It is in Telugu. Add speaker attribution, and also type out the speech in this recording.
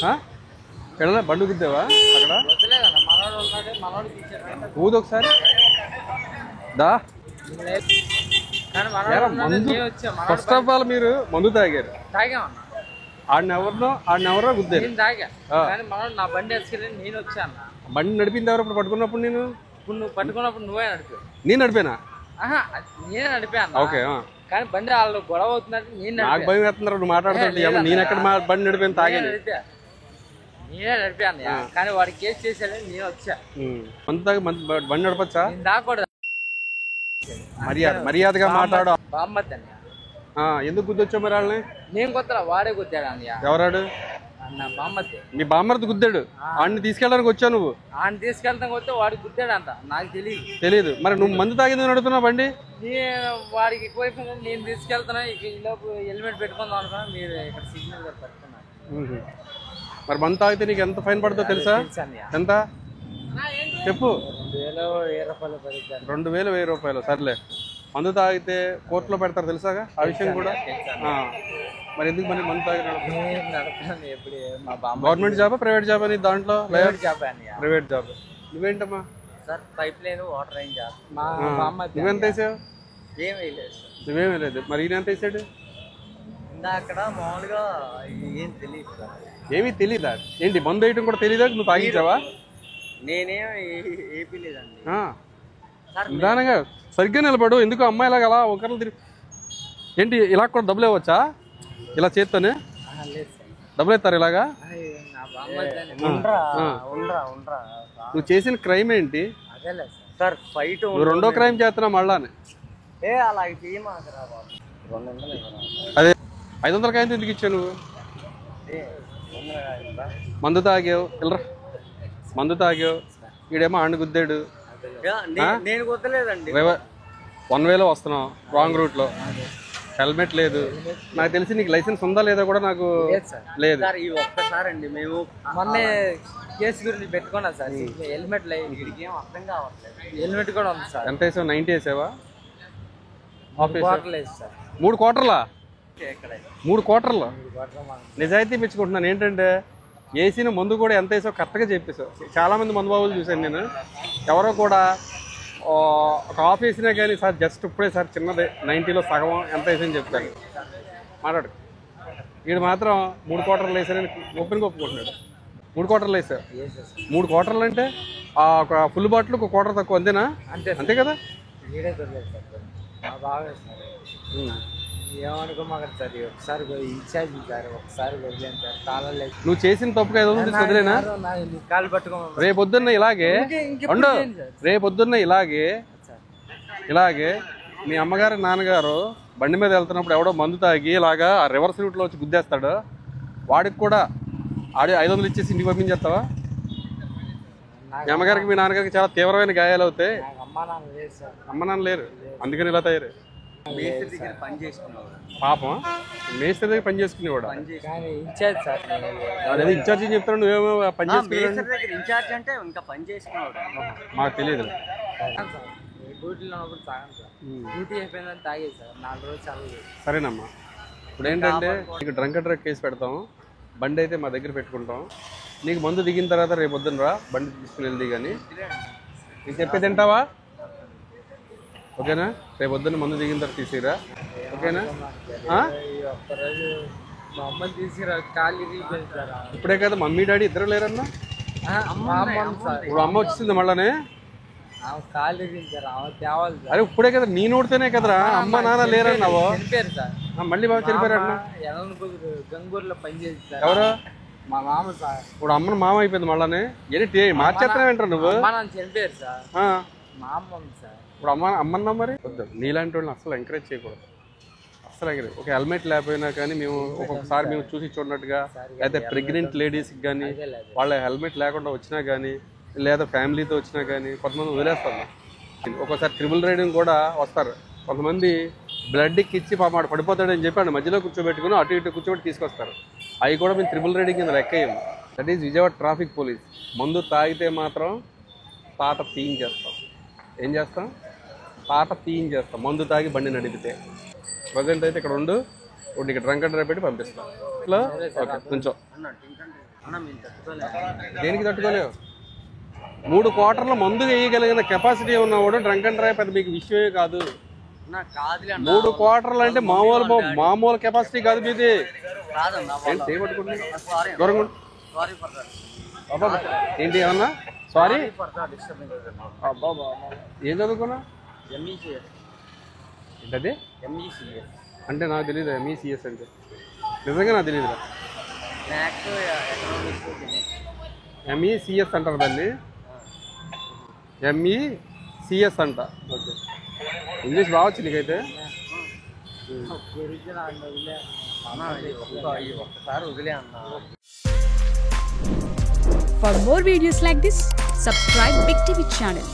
Speaker 1: ఎక్కడ బండు గుద్దావా అక్కడ ఊదు ఒకసారి దా ఫస్ట్ ఆఫ్ ఆల్ మీరు మందు తాగారు ఆడినెవరో గుద్దారు బండి నడిపింది ఎవరు ఇప్పుడు పట్టుకున్నప్పుడు నేను
Speaker 2: పట్టుకున్నప్పుడు నువ్వే నడిపి
Speaker 1: నేను నడిపానా
Speaker 2: నేనే నడిపాను
Speaker 1: ఓకే
Speaker 2: కానీ బండి వాళ్ళు గొడవ అవుతుందంటే నేను
Speaker 1: నాకు భయం వేస్తున్నారు నువ్వు మాట్లాడుతుంటే నేను ఎక్కడ బండి నడిపాను తాగాను
Speaker 2: నేనే నడిపాను కానీ వాడు కేసు చేసాడని నేను వచ్చా
Speaker 1: మందు తాగి బండి నడపచ్చా
Speaker 2: నేను దాకూడదు
Speaker 1: మర్యాదగా మాట్లాడు
Speaker 2: బామ్మద్ది
Speaker 1: ఎందుకు గుద్దొచ్చావు మరి వాళ్ళని
Speaker 2: నేను కొత్తరా వాడే గుద్దాడు అన్నయ్య
Speaker 1: ఎవరాడు
Speaker 2: బామ్మద్ది
Speaker 1: మీ బామ్మర్ది గుద్దాడు వాడిని తీసుకెళ్ళడానికి వచ్చావు నువ్వు
Speaker 2: ఆయన తీసుకెళ్తాం వస్తే వాడు గుద్దాడంట నాకు
Speaker 1: తెలియదు మరి నువ్వు మందు తాగింది నడుతున్నావు బండి
Speaker 2: నేను వాడికి ఎక్కువైపోయింది నేను తీసుకెళ్తున్నా ఇక ఈలోపు హెల్మెట్ పెట్టుకుందాం అనుకున్నా మీరు ఇక్కడ సిగ్నల్ పెట్టుకున్నారు
Speaker 1: మరి మందు తాగితే నీకు ఎంత ఫైన్ పడుతుందో తెలుసా ఎంత చెప్పు 2000 1000 సర్లే మందు తాగితే కోర్టులో పెడతారు తెలుసాగా ఆ విషయం కూడా మరి ఎందుకు మరి మందు తాగి గవర్నమెంట్ జాబా ప్రైవేట్ జాబ్ అని దాంట్లో ప్రైవేట్ జాబ్ నువ్వేంటమ్మా
Speaker 2: sir pipeline water line job
Speaker 1: నువ్వెంత వేసావు నువ్వేమీ లేదు మరి ఈయన ఎంత వేసాడు
Speaker 2: అక్కడ మామూలుగా ఏం తెలియదు సార్
Speaker 1: ఏమీ తెలీదా ఏంటి మందు వేయటం కూడా తెలీదా నువ్వు తాగించావా
Speaker 2: నేనేం ఏపీ లేదండి
Speaker 1: నిదానంగా సరిగ్గా నిలబడు ఎందుకు అమ్మాయిలాగా అలా ఒకరిని తిరిగి ఏంటి ఇలా కూడా డబ్బులు ఇవ్వచ్చా ఇలా చేత్తోనే డబ్బులు ఇస్తారు ఇలాగా నువ్వు చేసిన క్రైమ్ ఏంటి
Speaker 2: సార్ ఫైట్
Speaker 1: నువ్వు రెండో క్రైమ్ చేస్తున్నావు మళ్ళానే అదే 500 కాయంతో ఎందుకు ఇచ్చావు నువ్వు మందు తాగావు వెళ్ళరా మందు తాగావు ఈడేమో ఆండు గుద్దాడు
Speaker 2: నేను గుద్దలేదండి
Speaker 1: 1 వేలో వస్తున్నావు రాంగ్ రూట్ లో హెల్మెట్ లేదు నాకు తెలిసి నీకు లైసెన్స్ ఉందా లేదా కూడా నాకు లేదు
Speaker 2: ఒక్కసారి అండి మేము మొన్న కేసు గురించి పెట్టుకున్నా సార్ హెల్మెట్ అర్థం కావట్లేదు హెల్మెట్ కూడా ఉంది సార్
Speaker 1: ఎంత వేసావు 90 వేసావా
Speaker 2: 3
Speaker 1: క్వార్టర్లా 3 క్వార్టర్లు నిజాయితీ మెచ్చుకుంటున్నాను ఏంటంటే వేసిన మందు కూడా ఎంత వేసావు కరెక్ట్గా చెప్పేసావు చాలామంది మందు బాబులు చూశాను నేను ఎవరో కూడా ఒక హాఫ్ వేసినా కానీ సార్ జస్ట్ ఇప్పుడే సార్ చిన్నదే 90లో సగం ఎంత వేసని చెప్తాను మాట్లాడు వీడు మాత్రం 3 క్వార్టర్లు వేసానని ఓపెన్గా ఒప్పుకుంటున్నాడు 3 క్వార్టర్లు వేసావు 3 క్వార్టర్లు అంటే ఒక ఫుల్ బాటిల్ ఒక క్వార్టర్ తక్కువ అంతేనా అంతే కదా
Speaker 2: ఏమనుకోమాకండి సార్ ఒకసారి ఇన్ఛార్జ్ సార్ ఒకసారి వదిలేను సార్ తాళాలు
Speaker 1: నువ్వు చేసిన తప్పుగా ఏదో వదిలేనా
Speaker 2: కాలు పట్టుకో
Speaker 1: రేపొద్దున్న ఇలాగే మీ అమ్మగారు నాన్నగారు బండి మీద వెళ్తున్నప్పుడు ఎవడో మందు తాగి ఇలాగా ఆ రివర్స్ రూట్లో వచ్చి గుద్దేస్తాడు వాడికి కూడా 500 ఇచ్చేసి ఇంటికి పంపించేస్తావా మీ అమ్మగారికి మీ నాన్నగారికి చాలా తీవ్రమైన గాయాలు అవుతాయి అమ్మ నాన్న లేరు అందుకని ఇలా తయారు పాపం మేస్త్రి దగ్గర పని చేసుకునేవాడు అదే ఇన్ఛార్జ్ చెప్తాడు నువ్వేమో పని చేసుకునేవాడు మాకు తెలియదు సరేనమ్మా ఇప్పుడు ఏంటంటే నీకు డ్రంక్ అండ్ డ్రైవ్ కేసు పెడతాము బండి అయితే మా దగ్గర పెట్టుకుంటాం నీకు మందు దిగిన తర్వాత రేపు పొద్దున్న రా బండి తీసుకుని వెళ్ది కానీ నీకు చెప్పేది తింటావా ఓకేనా రేపు పొద్దున్న మందు దిగిన తర్వాత తీసిరా ఓకేనా ఇప్పుడే కదా మమ్మీ డాడీ ఇద్దరు లేరన్నా ఇప్పుడు అమ్మ వచ్చింది మళ్ళానే అరే ఇప్పుడే కదా నీ నోడితేనే కదరా అమ్మ నాన్న లేరన్నావు మళ్ళీ బాగా చనిపోయారన్నా
Speaker 2: గంగూరులో పనిచేసి
Speaker 1: ఎవరు
Speaker 2: మా మామ సార్
Speaker 1: ఇప్పుడు అమ్మను మామ అయిపోయింది మళ్ళానే ఏంటి మార్చేస్తానే వింటారు నువ్వు
Speaker 2: చనిపోయారు సార్ మా అమ్మ సార్
Speaker 1: ఇప్పుడు అమ్మన్నా మరి వద్దు నీలాంటి వాళ్ళని అసలు ఎంకరేజ్ చేయకూడదు అసలు ఎంకరేజ్ ఒక హెల్మెట్ లేకపోయినా కానీ మేము ఒక్కొక్కసారి మేము చూసి చూడనట్టుగా లేదా ప్రెగ్నెంట్ లేడీస్కి కానీ వాళ్ళ హెల్మెట్ లేకుండా వచ్చినా కానీ లేదా ఫ్యామిలీతో వచ్చినా కానీ కొంతమంది వదిలేస్తారు ఒక్కోసారి ట్రిపుల్ రైడింగ్ కూడా వస్తారు కొంతమంది బ్లడ్ ఇచ్చి పాప పడిపోతాడని చెప్పి మధ్యలో కూర్చోబెట్టుకుని అటు ఇటు కూర్చోబెట్టి తీసుకొస్తారు అవి కూడా మేము ట్రిపుల్ రైడింగ్ కింద లెక్కయ్యాము that is Vijayawada traffic police మందు తాగితే మాత్రం పాట తీయించేస్తాం ఏం చేస్తాం పాట తీయించేస్తాం మందు తాగి బండి నడిపితే ప్రజెంట్ అయితే ఇక్కడ ఉండు ఇక్కడ డ్రంక్ అండ్ డ్రైవ్ పెట్టి పంపిస్తాం అలవాట్లో ఓకే కొంచెం దేనికి తట్టుకోలేవు 3 క్వార్టర్ల మందు వేయగలిగిన కెపాసిటీ ఉన్నవాడు డ్రంక్ అండ్ డ్రైవ్ పెద్ద మీకు విషయమే కాదు 3 క్వార్టర్లు అంటే మామూలు కెపాసిటీ కాదు మీది ఏంటి చేయబట్టుకుంటుంది దూరంగా ఏంటి ఏమన్నా సారీ ఏం చదువుకున్నా ఏంటది అంటే నాకు తెలియదు ఎంఈసిఎస్ అంటే నిజంగా నాకు తెలియదురా ఎంఈసిఎస్ అంటారు దాన్ని ఎంఈసిఎస్ అంట ఓకే ఇంగ్లీష్ రావచ్చు నీకైతే
Speaker 3: For more videos like this, subscribe Big TV channel.